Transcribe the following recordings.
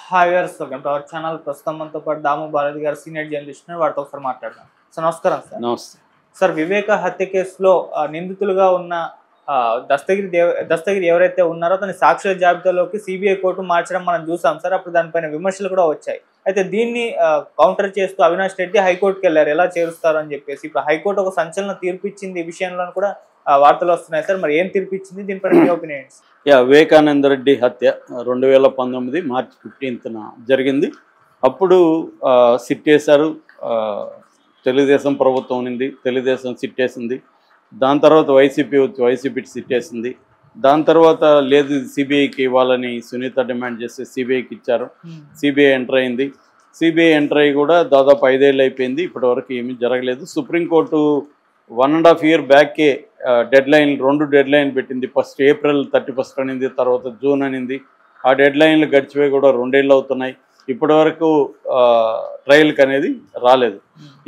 Hi గారు welcome to our channel. ప్రస్తుతం మనతో పాటు దాము భారతి గారు సీనియర్ జర్నలిస్ట్ వారితో ఒకసారి మాట్లాడదాం. సార్ నమస్కారం. సార్ నమస్తే సార్ వివేక హత్య కేసులో నిందితులుగా ఉన్న దస్తగిరి ఎవరైతే ఉన్నారో అతని సాక్షుల జాబితాలోకి సిబిఐ కోర్టు మార్చడం మనం చూసాం సార్. అప్పుడు దానిపైన విమర్శలు కూడా వచ్చాయి. అయితే దీన్ని కౌంటర్ చేస్తూ అవినాష్ రెడ్డి హైకోర్టుకి వెళ్ళారు, ఎలా చేరుస్తారు అని చెప్పేసి. ఇప్పుడు హైకోర్టు ఒక సంచలన తీర్పు ఇచ్చింది, ఈ విషయంలో కూడా వార్తలు వస్తున్నాయి సార్. మరి ఏం తీర్పు ఇచ్చింది, దీనిపైన మీ ఒపీనియన్స్? వివేకానంద రెడ్డి హత్య 2019 మార్చి 15న జరిగింది. అప్పుడు సిట్ వేశారు. తెలుగుదేశం ప్రభుత్వం ఉంది, తెలుగుదేశం సిట్ వేసింది. దాని తర్వాత వైసీపీ వచ్చి వైసీపీ సిట్ వేసింది. దాని తర్వాత లేదు సిబిఐకి ఇవ్వాలని సునీత డిమాండ్ చేస్తే సిబిఐకి ఇచ్చారు. సిబిఐ ఎంటర్ అయింది. సిబిఐ ఎంటర్ అయ్యి కూడా దాదాపు 5 ఏళ్ళు అయిపోయింది, ఇప్పటివరకు ఏమీ జరగలేదు. సుప్రీంకోర్టు 1.5 year బ్యాకే రెండు డెడ్ లైన్ పెట్టింది. ఫస్ట్ April 31 అనింది, తర్వాత జూన్ అనింది. ఆ డెడ్ లైన్లు గడిచిపోయి కూడా 2 ఏళ్ళు అవుతున్నాయి. ఇప్పటి వరకు ట్రయల్కి అనేది రాలేదు.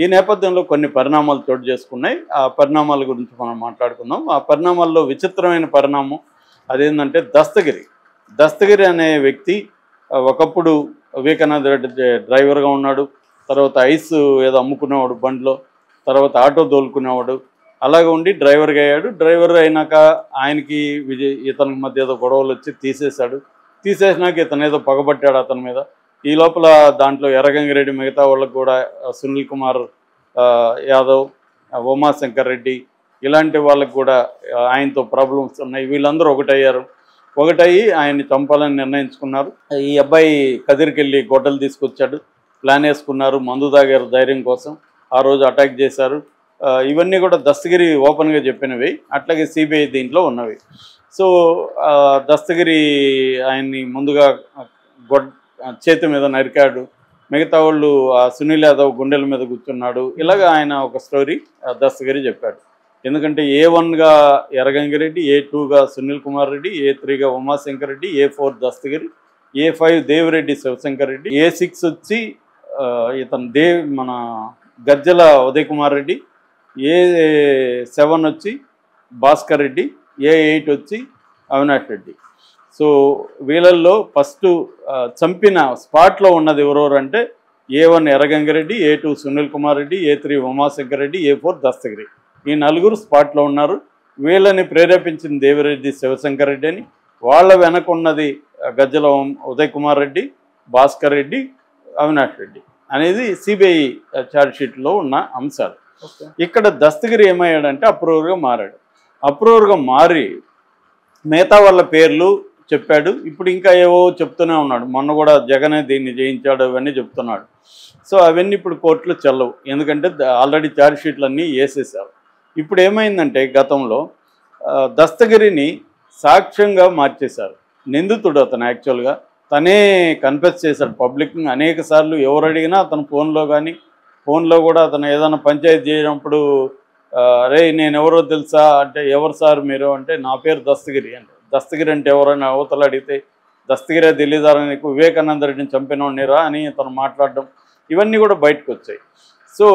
ఈ నేపథ్యంలో కొన్ని పరిణామాలు చోటు చేసుకున్నాయి. ఆ పరిణామాల గురించి మనం మాట్లాడుకుందాం. ఆ పరిణామాల్లో విచిత్రమైన పరిణామం అదేంటంటే దస్తగిరి అనే వ్యక్తి ఒకప్పుడు వివేకానంద రెడ్డి డ్రైవర్గా ఉన్నాడు. తర్వాత ఐస్ ఏదో అమ్ముకునేవాడు బండిలో, తర్వాత ఆటో తోలుకునేవాడు. అలాగ ఉండి డ్రైవర్గా అయ్యాడు. డ్రైవర్ అయినాక ఆయనకి ఇతనికి మధ్య ఏదో గొడవలు వచ్చి తీసేసినాక ఇతను ఏదో పగబట్టాడు అతని మీద. ఈ లోపల దాంట్లో ఎర్రగంగిరెడ్డి, మిగతా వాళ్ళకు కూడా సునీల్ కుమార్ యాదవ్, ఉమాశంకర్ రెడ్డి ఇలాంటి వాళ్ళకు కూడా ఆయనతో ప్రాబ్లమ్స్ ఉన్నాయి. వీళ్ళందరూ ఒకటయ్యి ఆయన్ని చంపాలని నిర్ణయించుకున్నారు. ఈ అబ్బాయి కదిరికెళ్ళి గొడ్డలు తీసుకొచ్చాడు, ప్లాన్ వేసుకున్నారు, మందు తాగారు ధైర్యం కోసం. ఆ రోజు అటాక్ చేశారు. ఇవన్నీ కూడా దస్తగిరి ఓపెన్గా చెప్పినవి, అట్లాగే సిబిఐ దీంట్లో ఉన్నవి. సో దస్తగిరి ఆయన్ని ముందుగా చేతి మీద నరికాడు, మిగతా వాళ్ళు సునీల్ యాదవ్ గుండెల మీద కూర్చున్నాడు. ఇలాగ ఆయన ఒక స్టోరీ దస్తగిరి చెప్పాడు. ఎందుకంటే A1గా Erra Gangi Reddy, A2గా Sunil Kumar Reddy, A3గా Umashankar Reddy, A4 Dastagiri, A5 Devireddy Shivshankar Reddy, A6 వచ్చి ఇతను మన గజ్జల ఉదయ్ కుమార్ రెడ్డి, A7 వచ్చి భాస్కర్ రెడ్డి, A8 వచ్చి అవినాష్ రెడ్డి. సో వీళ్ళల్లో ఫస్ట్ చంపిన స్పాట్లో ఉన్నది ఎవరెవరు అంటే A1 Erra Gangi Reddy, A2 Sunil Kumar Reddy, A3 Umashankar Reddy, A4 Dastagiri. ఈ 4 స్పాట్లో ఉన్నారు. వీళ్ళని ప్రేరేపించిన దేవిరెడ్డి శివశంకర్ రెడ్డి అని, వాళ్ళ వెనక ఉన్నది గజ్జల ఉదయ్ కుమార్ రెడ్డి, భాస్కర్ రెడ్డి, అవినాష్ రెడ్డి అనేది సిబిఐ ఛార్జ్షీట్లో ఉన్న అంశాలు. ఇక్కడ దస్తగిరి ఏమయ్యాడంటే అప్రూవర్గా మారి మిగతా వాళ్ళ పేర్లు చెప్పాడు. ఇప్పుడు ఇంకా ఏవో చెప్తూనే ఉన్నాడు. మొన్న కూడా జగనే దీన్ని చేయించాడు, అవన్నీ చెప్తున్నాడు. సో అవన్నీ ఇప్పుడు కోర్టులో చెల్లవు, ఎందుకంటే ఆల్రెడీ ఛార్జ్షీట్లన్నీ వేసేసారు. ఇప్పుడు ఏమైందంటే గతంలో దస్తగిరిని సాక్ష్యంగా మార్చేశారు. నిందితుడు అతను యాక్చువల్గా తనే కన్ఫెస్ చేశాడు పబ్లిక్ అనేక సార్లు. ఎవరు అడిగినా అతను ఫోన్లో కూడా అతను ఏదైనా పంచాయతీ చేయనప్పుడు అరే నేను ఎవరో తెలుసా అంటే, ఎవరు సార్ మీరు అంటే, నా పేరు దస్తగిరి అంటే. దస్తగిరి అంటే ఎవరైనా అవతల అడిగితే దస్తగిరే తెలియదారా నీకు, వివేకానంద రెడ్డిని చంపినోడినిరా అని అతను మాట్లాడడం, ఇవన్నీ కూడా బయటకు వచ్చాయి. సో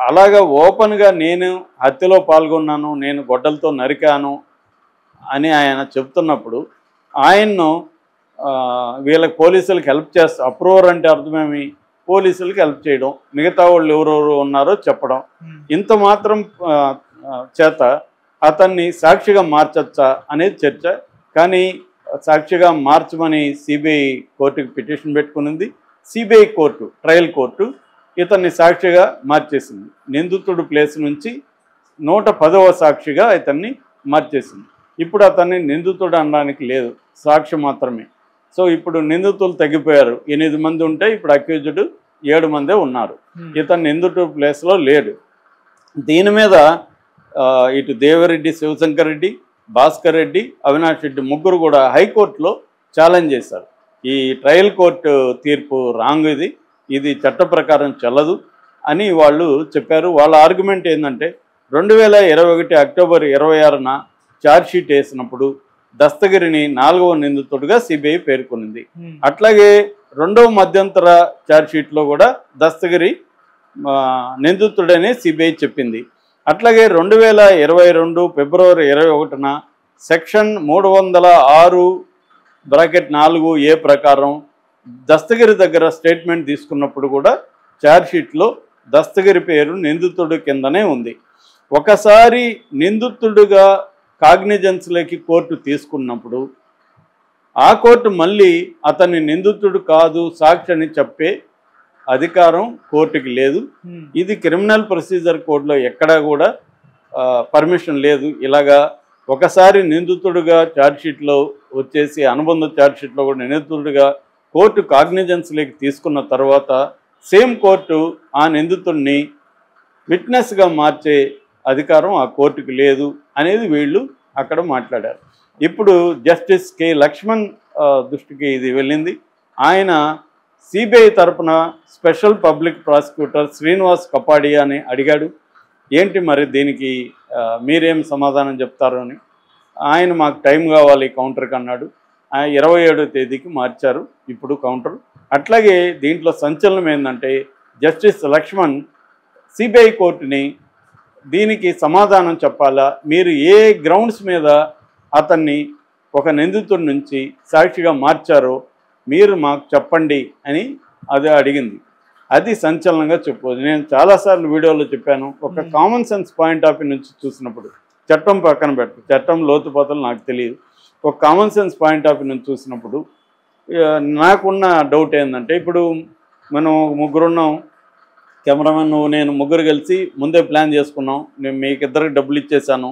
అలాగా ఓపెన్గా నేను హత్యలో పాల్గొన్నాను, నేను గొడ్డలతో నరికాను అని ఆయన చెప్తున్నప్పుడు ఆయన్ను వీళ్ళకి పోలీసులకు హెల్ప్ చేస్తా, అప్రూవర్ అంటే అర్థమేమి, పోలీసులకి హెల్ప్ చేయడం, మిగతా వాళ్ళు ఎవరెవరు ఉన్నారో చెప్పడం, ఇంత మాత్రం చేత అతన్ని సాక్షిగా మార్చచ్చా అనేది చర్చ. కానీ సాక్షిగా మార్చమని సిబిఐ కోర్టుకి పిటిషన్ పెట్టుకునింది. సిబిఐ కోర్టు, ట్రయల్ కోర్టు ఇతన్ని సాక్షిగా మార్చేసింది. నిందితుడు ప్లేస్ నుంచి 110వ సాక్షిగా ఇతన్ని మార్చేసింది. ఇప్పుడు అతన్ని నిందితుడు అనడానికి లేదు, సాక్షి మాత్రమే. సో ఇప్పుడు నిందితులు తగ్గిపోయారు. 8 మంది ఉంటే ఇప్పుడు అక్యూజ్డ్ 7 మందే ఉన్నారు. ఇతను నిందితుడు ప్లేస్లో లేడు. దీని మీద ఇటు దేవిరెడ్డి శివశంకర్ రెడ్డి, భాస్కర్ రెడ్డి, అవినాష్ రెడ్డి ముగ్గురు కూడా హైకోర్టులో ఛాలెంజ్ చేశారు. ఈ ట్రయల్ కోర్టు తీర్పు రాంగ్, ఇది చట్ట ప్రకారం చెల్లదు అని వాళ్ళు చెప్పారు. వాళ్ళ ఆర్గ్యుమెంట్ ఏంటంటే 2021 అక్టోబర్ 26న ఛార్జ్షీట్ వేసినప్పుడు దస్తగిరిని 4వ నిందితుడిగా సిబిఐ పేర్కొనింది. అట్లాగే 2వ మధ్యంతర ఛార్జ్షీట్లో కూడా దస్తగిరి నిందితుడని సిబిఐ చెప్పింది. అట్లాగే 2022 ఫిబ్రవరి 21న సెక్షన్ 306 (4)A ప్రకారం దస్తగిరి దగ్గర స్టేట్మెంట్ తీసుకున్నప్పుడు కూడా ఛార్జ్షీట్లో దస్తగిరి పేరు నిందితుడి కిందనే ఉంది. ఒకసారి నిందితుడిగా కాగ్నిజెన్స్లోకి కోర్టు తీసుకున్నప్పుడు ఆ కోర్టు మళ్ళీ అతన్ని నిందితుడు కాదు సాక్షి అని చెప్పే అధికారం కోర్టుకి లేదు. ఇది క్రిమినల్ ప్రొసీజర్ కోడ్లో ఎక్కడా కూడా పర్మిషన్ లేదు. ఇలాగా ఒకసారి నిందితుడిగా ఛార్జ్షీట్లో వచ్చేసి అనుబంధ ఛార్జ్షీట్లో కూడా నిందితుడిగా కోర్టు కాగ్నిజెన్స్లోకి తీసుకున్న తర్వాత సేమ్ కోర్టు ఆ నిందితుడిని విట్నెస్గా మార్చే అధికారం ఆ కోర్టుకి లేదు అనేది వీళ్ళు అక్కడ మాట్లాడారు. ఇప్పుడు జస్టిస్ కె లక్ష్మణ్ దృష్టికి ఇది వెళ్ళింది. ఆయన సిబిఐ తరపున స్పెషల్ పబ్లిక్ ప్రాసిక్యూటర్ శ్రీనివాస్ కపాడియాని అడిగాడు, ఏంటి మరి దీనికి మీరేం సమాధానం చెప్తారు అని. ఆయన మాకు టైం కావాలి కౌంటర్కి అన్నాడు. 27వ తేదీకి మార్చారు ఇప్పుడు కౌంటర్. అట్లాగే దీంట్లో సంచలనం ఏంటంటే జస్టిస్ లక్ష్మణ్ సిబిఐ కోర్టుని దీనికి సమాధానం చెప్పాలా, మీరు ఏ గ్రౌండ్స్ మీద అతన్ని ఒక నిందితుడి నుంచి సాక్షిగా మార్చారో మీరు మాకు చెప్పండి అని అది అడిగింది. అది సంచలనంగా చెప్పవచ్చు. నేను చాలాసార్లు వీడియోలో చెప్పాను, ఒక common sense point of view నుంచి చూసినప్పుడు, చట్టం పక్కన పెట్టు, చట్టం లోతుపాతలు నాకు తెలియదు, ఒక common sense point of view నుంచి చూసినప్పుడు నాకున్న డౌట్ ఏంటంటే, ఇప్పుడు మనం ముగ్గురున్నాం, కెమెరామెన్ నువ్వు నేను ముగ్గురు కలిసి ముందే ప్లాన్ చేసుకున్నాం, నేను మీకు ఇద్దరికి డబ్బులు ఇచ్చేసాను.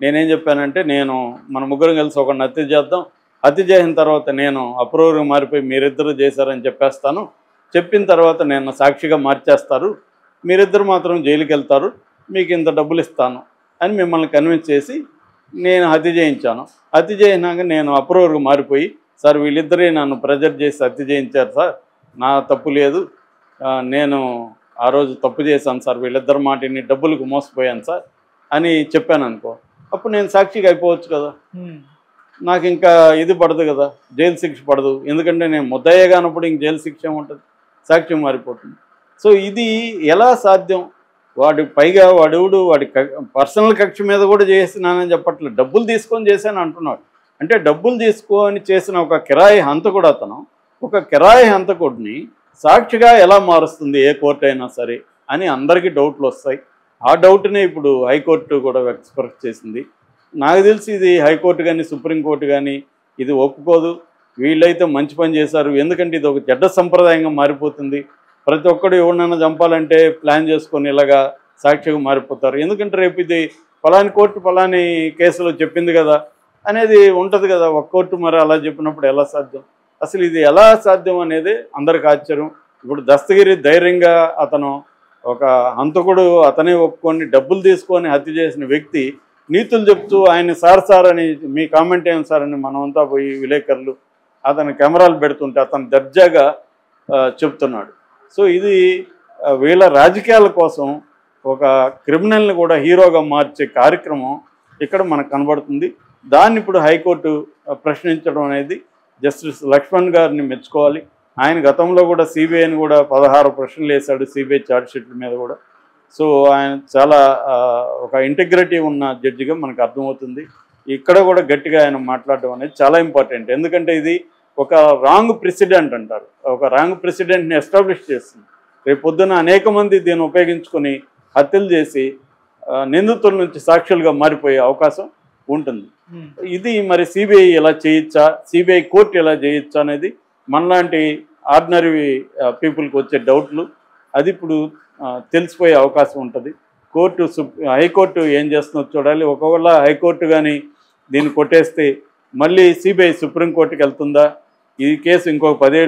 నేనేం చెప్పానంటే, నేను మన ముగ్గురు కలిసి ఒకరిని హత్య చేద్దాం, హత్య చేసిన తర్వాత నేను అప్రూవర్గా మారిపోయి మీరిద్దరు చేశారని చెప్పేస్తాను, చెప్పిన తర్వాత నేను సాక్షిగా మార్చేస్తారు, మీరిద్దరు మాత్రం జైలుకి వెళ్తారు, మీకు ఇంత డబ్బులు ఇస్తాను అని మిమ్మల్ని కన్విన్స్ చేసి నేను హత్య చేయించాను. హత్య చేసినాక నేను అప్రూవర్గా మారిపోయి, సార్ వీళ్ళిద్దరే నన్ను ప్రెజర్ చేసి హత్య చేయించారు సార్, నా తప్పు లేదు, నేను ఆ రోజు తప్పు చేశాను సార్, వీళ్ళిద్దరు మాటిని డబ్బులకు మోసపోయాను సార్ అని చెప్పాను అనుకో, అప్పుడు నేను సాక్షిగా అయిపోవచ్చు కదా, నాకు ఇంకా ఇది పడదు కదా, జైలు శిక్ష పడదు. ఎందుకంటే నేను ముద్దయ్య కానప్పుడు ఇంక జైలు శిక్ష ఏముంటుంది, సాక్ష్యం మారిపోతుంది. సో ఇది ఎలా సాధ్యం? పైగా వాడెవడు వాడి పర్సనల్ కక్ష మీద కూడా చేసినానని చెప్పట్లేదు, డబ్బులు తీసుకొని చేశాను అంటున్నాడు. అంటే డబ్బులు తీసుకొని చేసిన ఒక కిరాయి హంతకుడు అతను ఒక కిరాయి హంతకుడిని సాక్షిగా ఎలా మారుస్తుంది ఏ కోర్టు అయినా సరే అని అందరికీ డౌట్లు వస్తాయి. ఆ డౌట్నే ఇప్పుడు హైకోర్టు కూడా ఎక్స్ప్రెస్ చేసింది. నాకు తెలిసి ఇది హైకోర్టు కానీ సుప్రీంకోర్టు కానీ ఇది ఒప్పుకోదు. వీళ్ళైతే మంచి పని చేశారు, ఎందుకంటే ఇది ఒక చెడ్డ సంప్రదాయంగా మారిపోతుంది. ప్రతి ఒక్కడు ఎవరినైనా చంపాలంటే ప్లాన్ చేసుకొని ఇలాగా సాక్షిగా మారిపోతారు. ఎందుకంటే రేపు ఇది ఫలాని కోర్టు ఫలాని కేసులో చెప్పింది కదా అనేది ఉంటుంది కదా, ఒక కోర్టు మరి అలా చెప్పినప్పుడు ఎలా సాధ్యం? అసలు ఇది ఎలా సాధ్యం అనేది అందరికి ఆశ్చర్యం. ఇప్పుడు దస్తగిరి ధైర్యంగా అతను ఒక హంతకుడు అతనే ఒప్పుకొని డబ్బులు తీసుకొని హత్య చేసిన వ్యక్తి నీతులు చెప్తూ ఆయన సార్ అని మీ కామెంట్ ఏం సార్ అని మనమంతా పోయి విలేకరులు అతని కెమెరాలు పెడుతుంటే అతను దర్జాగా చెప్తున్నాడు. సో ఇది వీళ్ళ రాజకీయాల కోసం ఒక క్రిమినల్ని కూడా హీరోగా మార్చే కార్యక్రమం ఇక్కడ మనకు కనబడుతుంది. దాన్ని ఇప్పుడు హైకోర్టు ప్రశ్నించడం అనేది జస్టిస్ లక్ష్మణ్ గారిని మెచ్చుకోవాలి. ఆయన గతంలో కూడా సిబిఐని కూడా 16 ప్రశ్నలు వేశాడు సిబిఐ ఛార్జ్షీట్ల మీద కూడా. సో ఆయన చాలా ఒక ఇంటిగ్రిటీ ఉన్న జడ్జిగా మనకు అర్థమవుతుంది. ఇక్కడ కూడా గట్టిగా ఆయన మాట్లాడడం అనేది చాలా ఇంపార్టెంట్. ఎందుకంటే ఇది ఒక రాంగ్ ప్రెసిడెంట్ అంటారు, ఒక రాంగ్ ప్రెసిడెంట్ని ఎస్టాబ్లిష్ చేస్తుంది. రేపు పొద్దున అనేక మంది దీన్ని ఉపయోగించుకొని హత్యలు చేసి నిందితుల నుంచి సాక్షులుగా మారిపోయే అవకాశం ఉంటుంది. ఇది మరి సిబిఐ ఎలా చేయొచ్చా, సిబిఐ కోర్టు ఎలా చేయొచ్చా అనేది మనలాంటి ఆర్డినరీ పీపుల్కి వచ్చే డౌట్లు. అది ఇప్పుడు తెలిసిపోయే అవకాశం ఉంటుంది. హైకోర్టు ఏం చేస్తుందో చూడాలి. ఒకవేళ హైకోర్టు కానీ దీన్ని కొట్టేస్తే మళ్ళీ సిబిఐ సుప్రీంకోర్టుకి వెళ్తుందా, ఈ కేసు ఇంకొక 10